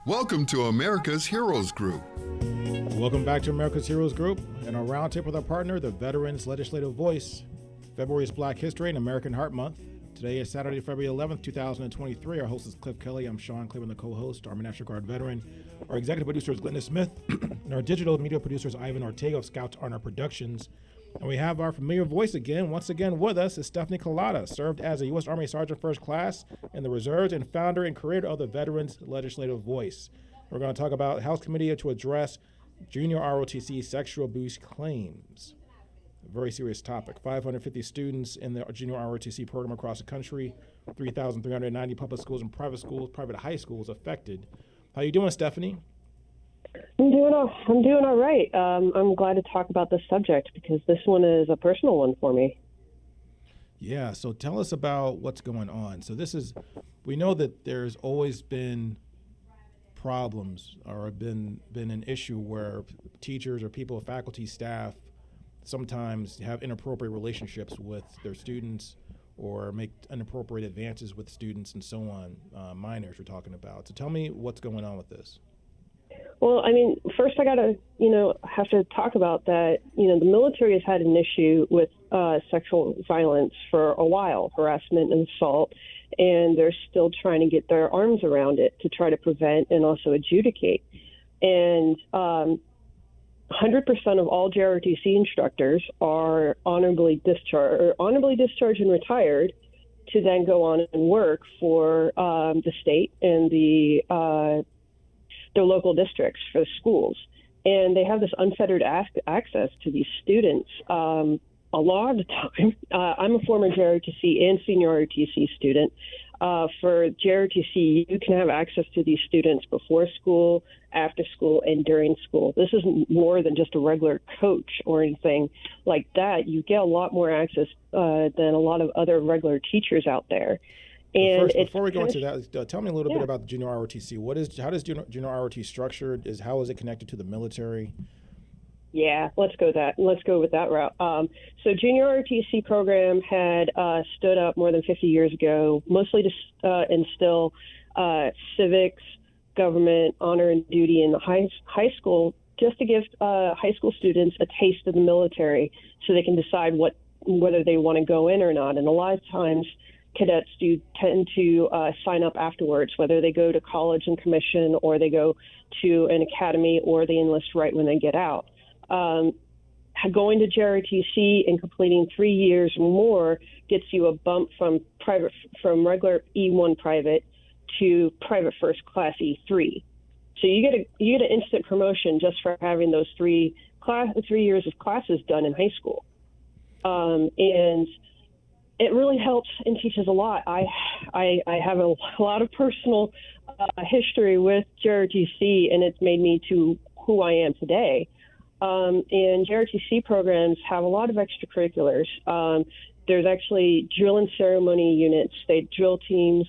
Welcome to America's Heroes Group. Welcome back to America's Heroes Group and our roundtable with our partner, the Veterans Legislative Voice. February is Black History and American Heart Month. Today is Saturday, February 11th, 2023. Our host is Kelley. I'm Sean Claiborne, the co-host, Army National Guard veteran. Our executive producer is Glenda Smith, and our digital media producer is Ivan Ortega of Scouts Arnold Productions. And we have our familiar voice once again with us is Stephanie Kalota, served as a U.S. Army Sergeant First Class in the Reserves and founder and creator of the Veterans Legislative Voice. We're going to talk about House Committee to address junior ROTC sexual abuse claims. A very serious topic. 550 students in the junior ROTC program across the country, 3,390 public schools and private high schools affected. How you doing, Stephanie? I'm doing all right. I'm glad to talk about this subject because this one is a personal one for me. Yeah, so tell us about what's going on. So we know that there's always been problems or been an issue where teachers or people, faculty, staff sometimes have inappropriate relationships with their students or make inappropriate advances with students and so on, minors we're talking about. So tell me what's going on with this. Well, I mean, first I gotta, have to talk about that, the military has had an issue with sexual violence for a while, harassment and assault, and they're still trying to get their arms around it to try to prevent and also adjudicate. And 100% of all JROTC instructors are honorably discharged and retired to then go on and work for the state and their local districts for schools. And they have this unfettered access to these students a lot of the time. I'm a former JROTC and senior ROTC student. For JROTC, you can have access to these students before school, after school, and during school. This isn't more than just a regular coach or anything like that. You get a lot more access than a lot of other regular teachers out there. And before we go into that, tell me a little bit about the junior ROTC. How does junior ROTC structured? How is it connected to the military? Yeah, let's go with that route. So junior ROTC program had stood up more than 50 years ago, mostly to instill civics, government, honor and duty in the high school, just to give high school students a taste of the military so they can decide whether they want to go in or not. And a lot of times cadets do tend to sign up afterwards, whether they go to college and commission or they go to an academy or they enlist right when they get out. Going to JROTC and completing 3 years or more gets you a bump from regular E1 private to private first class E3. So you get an instant promotion just for having those 3 years of classes done in high school. And it really helps and teaches a lot. I have a lot of personal history with JROTC, and it's made me to who I am today. And JROTC programs have a lot of extracurriculars. There's actually drill and ceremony units. They drill teams.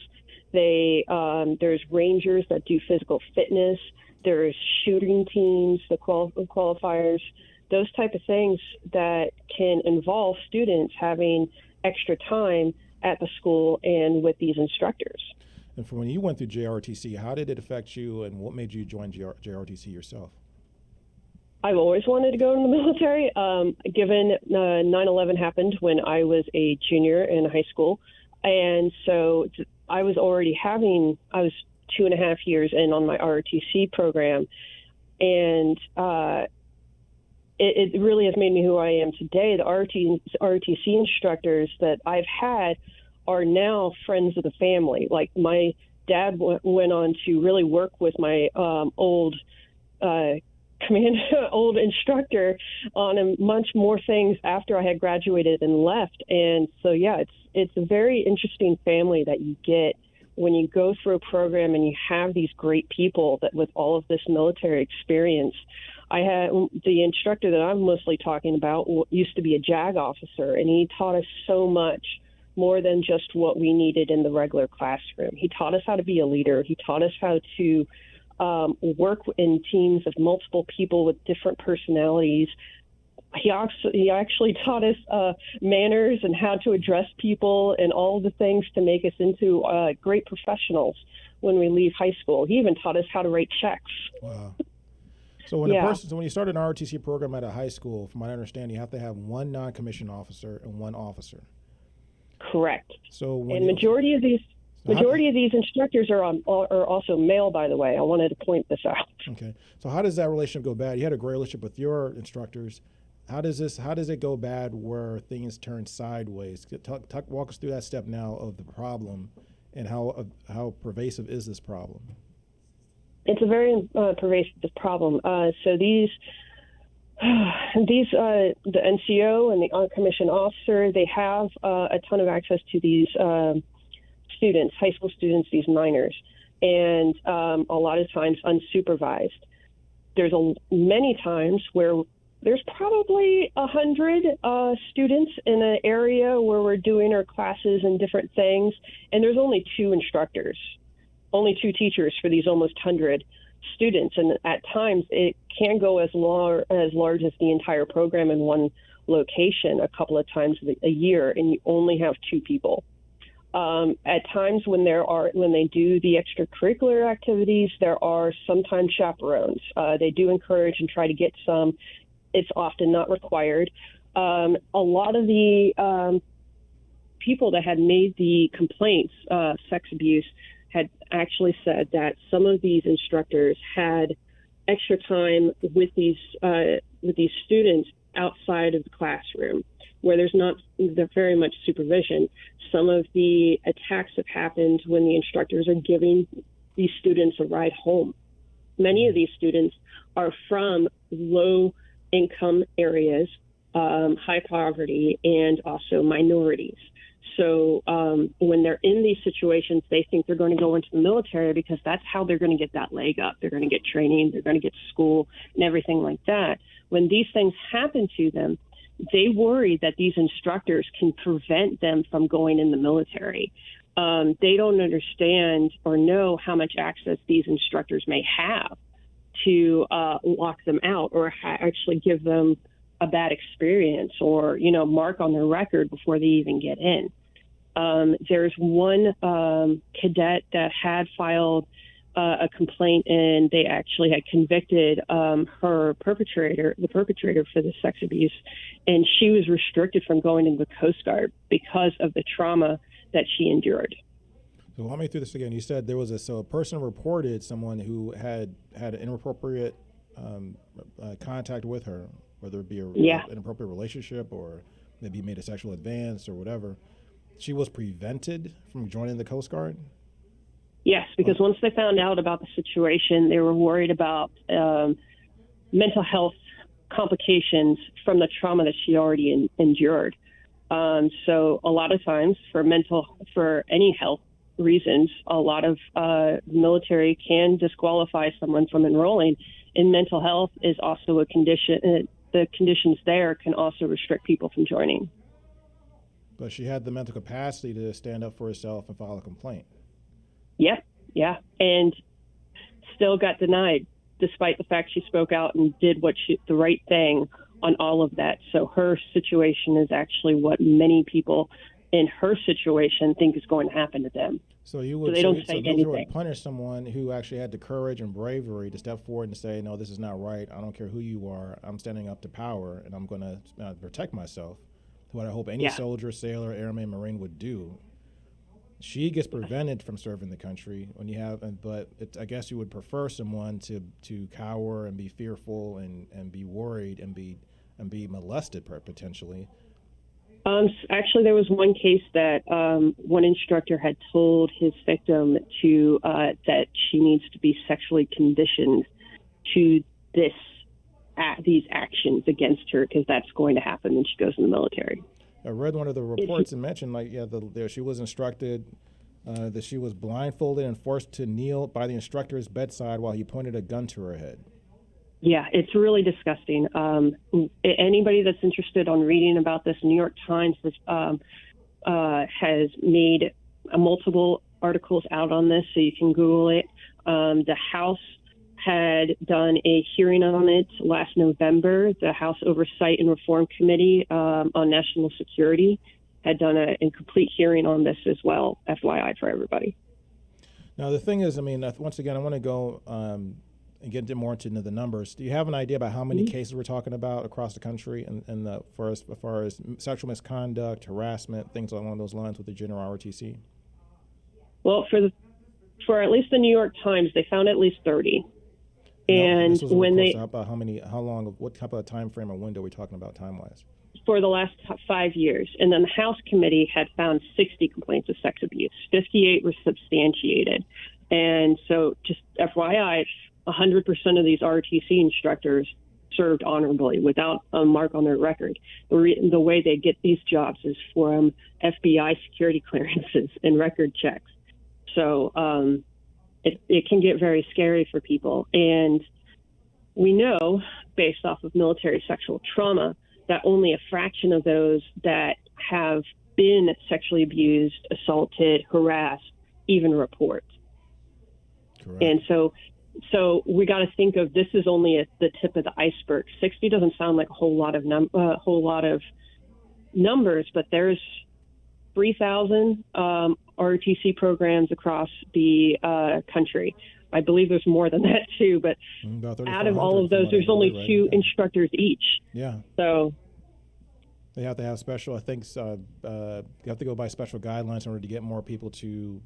There's rangers that do physical fitness. There's shooting teams, the qualifiers, those type of things that can involve students having extra time at the school and with these instructors. And from when you went through JROTC, how did it affect you and what made you join JROTC yourself? I've always wanted to go in the military. Given 9/11 happened when I was a junior in high school. And so I was 2.5 years in on my ROTC program. And it really has made me who I am today. The ROTC instructors that I've had are now friends of the family. Like my dad went on to really work with my old instructor on much more things after I had graduated and left. And so, yeah, it's a very interesting family that you get when you go through a program and you have these great people that with all of this military experience. I had the instructor that I'm mostly talking about used to be a JAG officer, and he taught us so much more than just what we needed in the regular classroom. He taught us how to be a leader. He taught us how to work in teams of multiple people with different personalities. He actually taught us manners and how to address people and all of the things to make us into great professionals when we leave high school. He even taught us how to write checks. Wow. So when when you start an ROTC program at a high school, from my understanding, you have to have one non-commissioned officer and one officer. Correct. So majority of these instructors are also male, by the way. I wanted to point this out. Okay. So how does that relationship go bad? You had a great relationship with your instructors. How does it go bad where things turn sideways? Walk us through that step now of the problem, and how pervasive is this problem? It's a very pervasive problem. So these the NCO and the uncommissioned officer, they have a ton of access to these students, high school students, these minors, and a lot of times unsupervised. There's many times where there's probably 100 students in an area where we're doing our classes and different things, and there's only 2 instructors, only 2 teachers for these almost 100 students. And at times it can go as large as the entire program in one location a couple of times a year, and you only have 2 people. At times when they do the extracurricular activities, there are sometimes chaperones. They do encourage and try to get some. It's often not required. A lot of the people that had made the complaints, sex abuse, had actually said that some of these instructors had extra time with these students outside of the classroom, where there's very much supervision. Some of the attacks have happened when the instructors are giving these students a ride home. Many of these students are from low-income areas, high poverty, and also minorities. So when they're in these situations, they think they're going to go into the military because that's how they're going to get that leg up. They're going to get training, they're going to get school, and everything like that. When these things happen to them, they worry that these instructors can prevent them from going in the military. They don't understand or know how much access these instructors may have to lock them out or actually give them a bad experience or, mark on their record before they even get in. There's one cadet that had filed a complaint, and they actually had convicted the perpetrator for the sex abuse, and she was restricted from going into the Coast Guard because of the trauma that she endured. So walk me through this again. You said there was a person reported someone who had an inappropriate contact with her, whether it be an inappropriate relationship or maybe made a sexual advance or whatever. She was prevented from joining the Coast Guard? Yes, because once they found out about the situation, they were worried about mental health complications from the trauma that she already endured. So a lot of times for any health reasons, a lot of military can disqualify someone from enrolling. And mental health is also a condition. The conditions there can also restrict people from joining. But she had the mental capacity to stand up for herself and file a complaint. Yeah, and still got denied, despite the fact she spoke out and did the right thing on all of that. So her situation is actually what many people in her situation think is going to happen to them. So you would would punish someone who actually had the courage and bravery to step forward and say, no, this is not right. I don't care who you are. I'm standing up to power, and I'm going to protect myself. What I hope any soldier, sailor, airman, Marine would do. She gets prevented from serving the country I guess you would prefer someone to cower and be fearful and be worried and be molested potentially. Actually, there was one case that one instructor had told his victim that she needs to be sexually conditioned to these actions against her because that's going to happen when she goes in the military. I read one of the reports and mentioned she was instructed that she was blindfolded and forced to kneel by the instructor's bedside while he pointed a gun to her head. Yeah, it's really disgusting. Anybody that's interested on reading about this, New York Times has made multiple articles out on this, so you can Google it. The House had done a hearing on it last November. The House Oversight and Reform Committee on National Security had done a complete hearing on this as well, FYI for everybody. Now, the thing is, I mean, once again, I want to go and get more into the numbers. Do you have an idea about how many cases we're talking about across the country, and as far as sexual misconduct, harassment, things along those lines with the general ROTC? Well, for at least the New York Times, they found at least 30. And when about how long, what type of time frame or window are we talking about time-wise? For the last 5 years. And then the House committee had found 60 complaints of sex abuse. 58 were substantiated. And so just FYI, 100% of these ROTC instructors served honorably without a mark on their record. The way they get these jobs is from FBI security clearances and record checks. So it can get very scary for people. And we know, based off of military sexual trauma, that only a fraction of those that have been sexually abused, assaulted, harassed, even report. Correct. And so we got to think of this is only the tip of the iceberg. 60 doesn't sound like a whole lot of numbers, but there's 3,000 ROTC programs across the country. I believe there's more than that too, but out of all of those, there's only two instructors each. Yeah. So they have to have special, I think, you have to go by special guidelines in order to get more people to,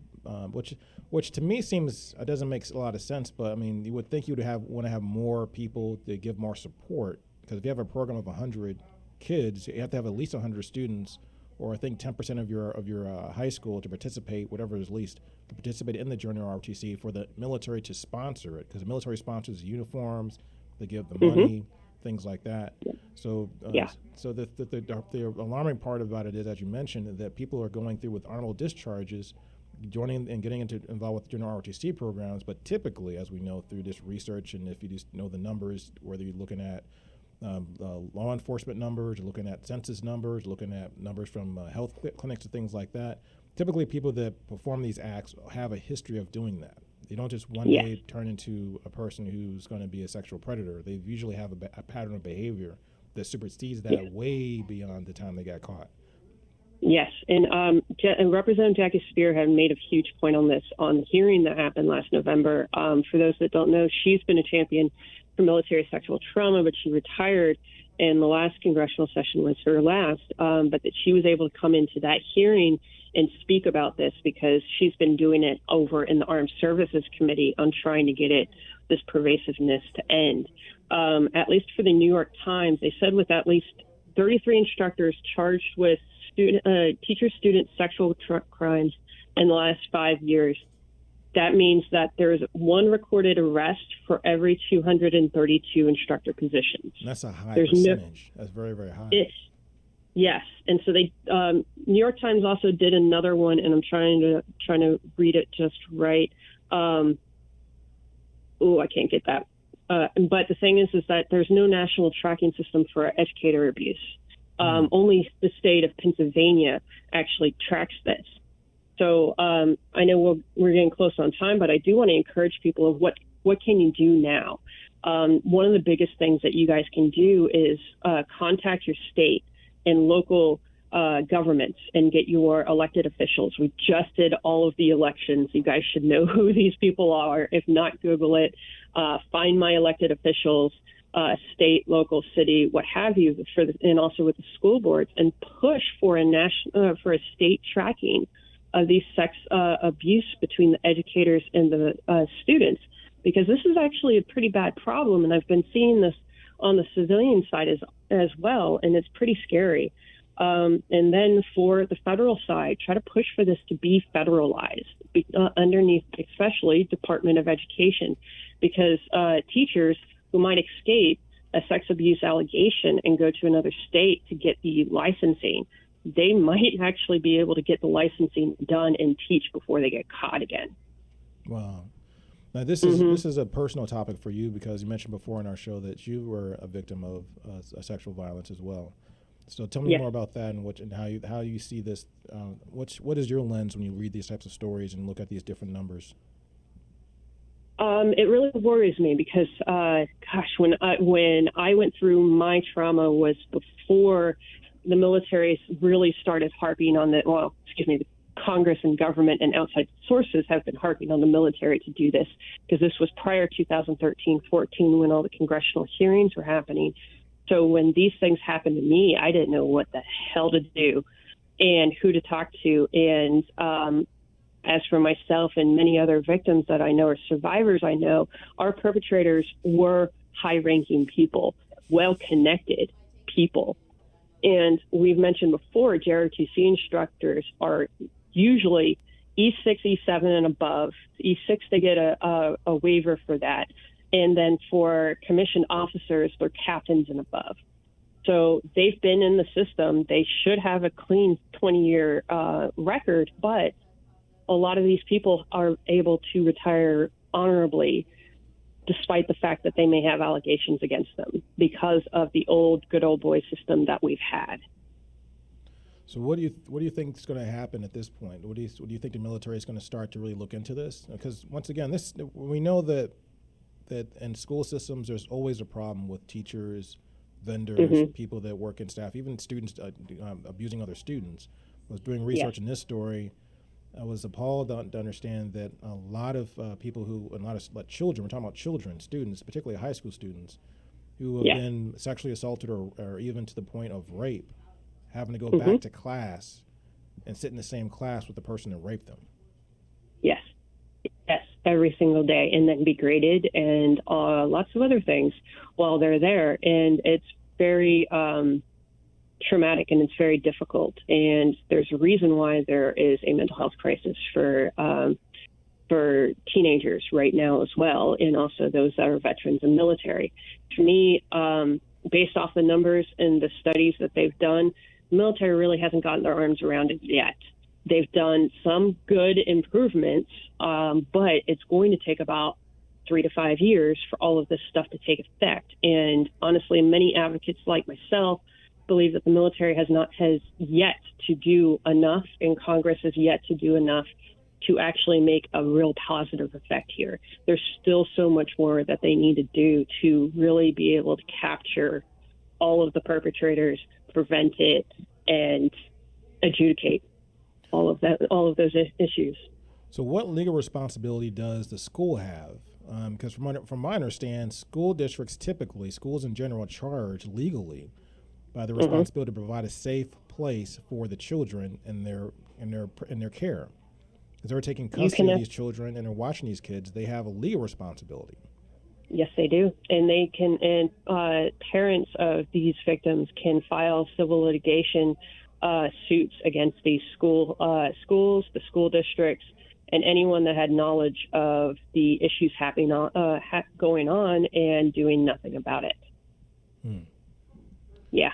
which to me seems, doesn't make a lot of sense, but I mean, you would think you would want to have more people to give more support, because if you have a program of 100 kids, you have to have at least 100 students, or I think 10% of your high school to participate, whatever is least, to participate in the general ROTC, for the military to sponsor it, because the military sponsors uniforms, they give the money, things like that. So, so the alarming part about it is, as you mentioned, that people are going through with Arnold discharges, joining and getting involved with general ROTC programs, but typically, as we know through this research, and if you just know the numbers, whether you're looking at law enforcement numbers, looking at census numbers, looking at numbers from health clinics and things like that, typically people that perform these acts have a history of doing that. They don't just one day turn into a person who's going to be a sexual predator. They usually have a pattern of behavior that supersedes that way beyond the time they got caught. Yes, and Representative Jackie Spear had made a huge point on this on the hearing that happened last November. For those that don't know, she's been a champion for military sexual trauma, but she retired, and the last congressional session was her last, but that she was able to come into that hearing and speak about this because she's been doing it over in the Armed Services Committee on trying to get this pervasiveness to end. At least for the New York Times, they said with at least 33 instructors charged with teacher-student sexual crimes in the last 5 years. That means that there's one recorded arrest for every 232 instructor positions. That's a high percentage. That's very, very high. Yes, and so they New York Times also did another one, and I'm trying to read it just right. I can't get that. But the thing is that there's no national tracking system for educator abuse. Only the state of Pennsylvania actually tracks this. So I know we're getting close on time, but I do want to encourage people of what can you do now. One of the biggest things that you guys can do is contact your state and local governments and get your elected officials. We just did all of the elections. You guys should know who these people are. If not, Google it. Find my elected officials, state, local, city, what have you, and also with the school boards, and push for a state tracking of these sex abuse between the educators and the students, because this is actually a pretty bad problem, and I've been seeing this on the civilian side as well, and it's pretty scary. And then for the federal side, try to push for this to be federalized underneath, especially Department of Education, because teachers who might escape a sex abuse allegation and go to another state to get the licensing, they might actually be able to get the licensing done and teach before they get caught again. Wow. Now, this is a personal topic for you, because you mentioned before in our show that you were a victim of sexual violence as well. So tell me more about that, and how you see this. What is your lens when you read these types of stories and look at these different numbers? It really worries me because, when I went through my trauma was before the military really started harping on Congress and government and outside sources have been harping on the military to do this, because this was prior 2013-14 when all the congressional hearings were happening. So when these things happened to me, I didn't know what the hell to do and who to talk to. And as for myself and many other victims that I know or survivors I know, our perpetrators were high-ranking people, well-connected people. And we've mentioned before, JROTC instructors are usually E6, E7 and above. E6, they get a waiver for that. And then for commissioned officers, they're captains and above. So they've been in the system. They should have a clean 20-year record, but a lot of these people are able to retire honorably despite the fact that they may have allegations against them because of the good old boy system that we've had. So what do you think is going to happen at this point? What do you think the military is going to start to really look into this? Because once again, we know that in school systems there's always a problem with teachers, vendors, people that work in staff, even students abusing other students. I was doing research in this story. I was appalled to understand that a lot of people children, we're talking about children, students, particularly high school students, who have been sexually assaulted or even to the point of rape, having to go back to class and sit in the same class with the person that raped them. Yes, every single day, and then be graded and lots of other things while they're there. And it's very traumatic and it's very difficult. And there's a reason why there is a mental health crisis for teenagers right now as well, and also those that are veterans and military. To me, based off the numbers and the studies that they've done, the military really hasn't gotten their arms around it yet. They've done some good improvements, but it's going to take about 3 to 5 years for all of this stuff to take effect. And honestly, many advocates like myself believe that the military has yet to do enough, and Congress has yet to do enough to actually make a real positive effect here. There's still so much more that they need to do to really be able to capture all of the perpetrators, prevent it, and adjudicate all of those issues. So what legal responsibility does the school have? Because from my understanding, school districts typically, schools in general, are charged legally by the responsibility to provide a safe place for the children in their care. Because they're taking custody of these children and they're watching these kids, they have a legal responsibility. Yes, they do. And they can, and parents of these victims can file civil litigation suits against these schools, the school districts, and anyone that had knowledge of the issues going on and doing nothing about it. Yeah.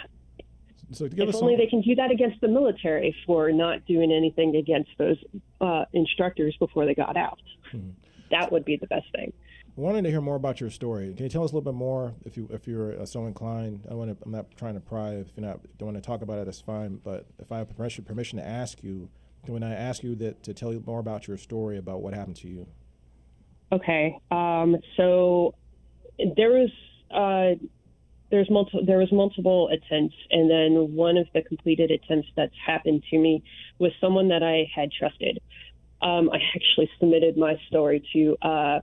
So to give if us only they can do that against the military for not doing anything against those instructors before they got out. That would be the best thing. I wanted to hear more about your story. Can you tell us a little bit more, if you're so inclined? I'm not trying to pry. If you don't want to talk about it, that's fine. But if I have permission to ask you, can I ask you to tell you more about your story, about what happened to you? Okay. So there was multiple attempts, and then one of the completed attempts that's happened to me was someone that I had trusted. I actually submitted my story to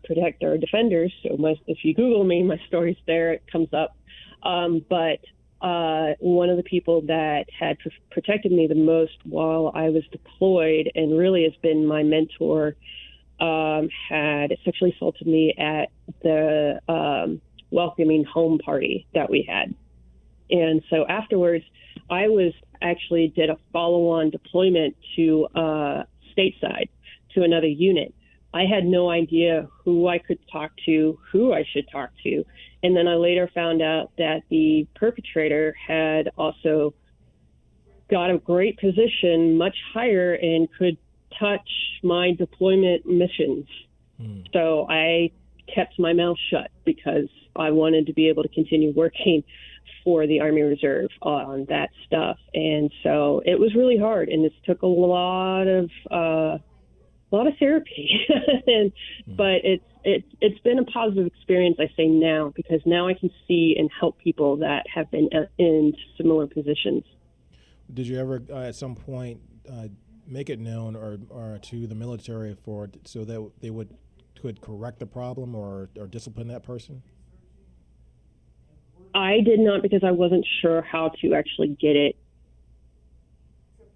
Protect Our Defenders. So if you Google me, my story's there. It comes up. But one of the people that had protected me the most while I was deployed and really has been my mentor had sexually assaulted me at the welcoming home party that we had. And so afterwards, I did a follow-on deployment to stateside to another unit. I had no idea who I could talk to, who I should talk to. And then I later found out that the perpetrator had also got a great position, much higher, and could touch my deployment missions. So I kept my mouth shut because I wanted to be able to continue working for the Army Reserve on that stuff. And so it was really hard, and it took a lot of therapy. But it's been a positive experience, I say now, because now I can see and help people that have been in similar positions. Did you ever at some point make it known or to the military so that they could correct the problem or discipline that person? I did not, because I wasn't sure how to actually get it.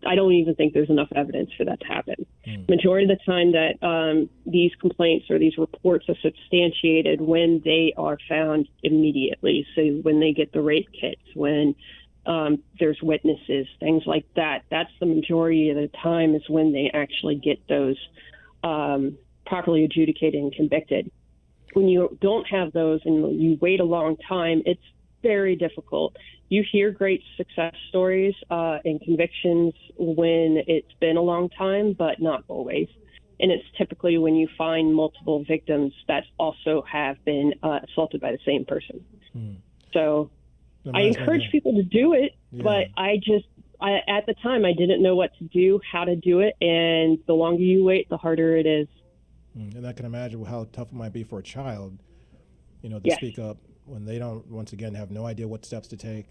I don't even think there's enough evidence for that to happen. Majority of the time that these complaints or these reports are substantiated when they are found immediately. So when they get the rape kits, when there's witnesses, things like that. That's the majority of the time is when they actually get those properly adjudicated and convicted. When you don't have those and you wait a long time, it's very difficult. You hear great success stories and convictions when it's been a long time, but not always. And it's typically when you find multiple victims that also have been assaulted by the same person. So I encourage people to do it, but at the time, I didn't know what to do, how to do it. And the longer you wait, the harder it is. And I can imagine how tough it might be for a child, to speak up when they don't, once again, have no idea what steps to take,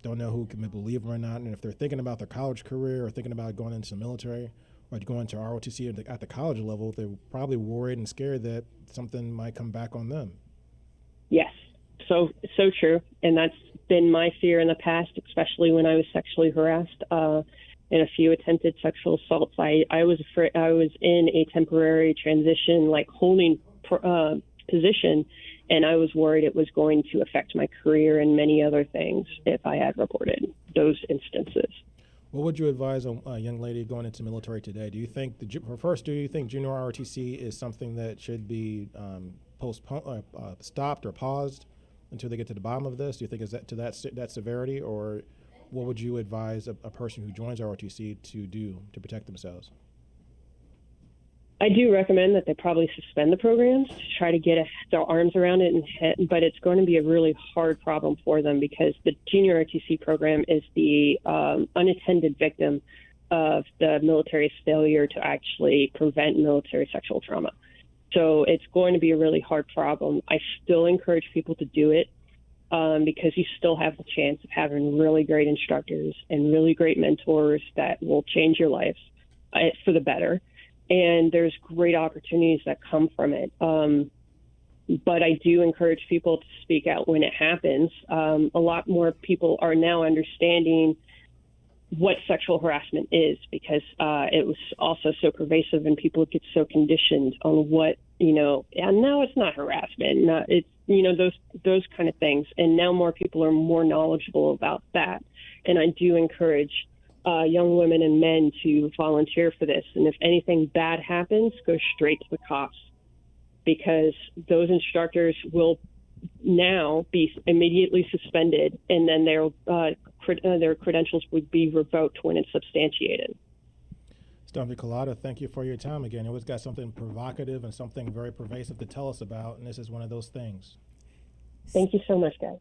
don't know who can believe them or not. And if they're thinking about their college career or thinking about going into the military or going to ROTC at the college level, they're probably worried and scared that something might come back on them. Yes, so true. And that's been my fear in the past, especially when I was sexually harassed in a few attempted sexual assaults. I was afraid. I was in a temporary transition, holding position, and I was worried it was going to affect my career and many other things if I had reported those instances. What would you advise a young lady going into the military today? Do you think do you think junior ROTC is something that should be stopped or paused until they get to the bottom of this? Do you think is that to that severity, or what would you advise a person who joins ROTC to do to protect themselves? I do recommend that they probably suspend the programs to try to get their arms around it, but it's going to be a really hard problem for them because the junior ROTC program is the unattended victim of the military's failure to actually prevent military sexual trauma. So it's going to be a really hard problem. I still encourage people to do it because you still have the chance of having really great instructors and really great mentors that will change your life for the better. And there's great opportunities that come from it. But I do encourage people to speak out when it happens. A lot more people are now understanding what sexual harassment is because it was also so pervasive and people get so conditioned on what, and now it's not harassment. It's, those kind of things. And now more people are more knowledgeable about that. And I do encourage young women and men to volunteer for this. And if anything bad happens, go straight to the cops because those instructors will now be immediately suspended and then their credentials would be revoked when it's substantiated. Dr. Kalota, thank you for your time again. You always got something provocative and something very pervasive to tell us about, and this is one of those things. Thank you so much, guys.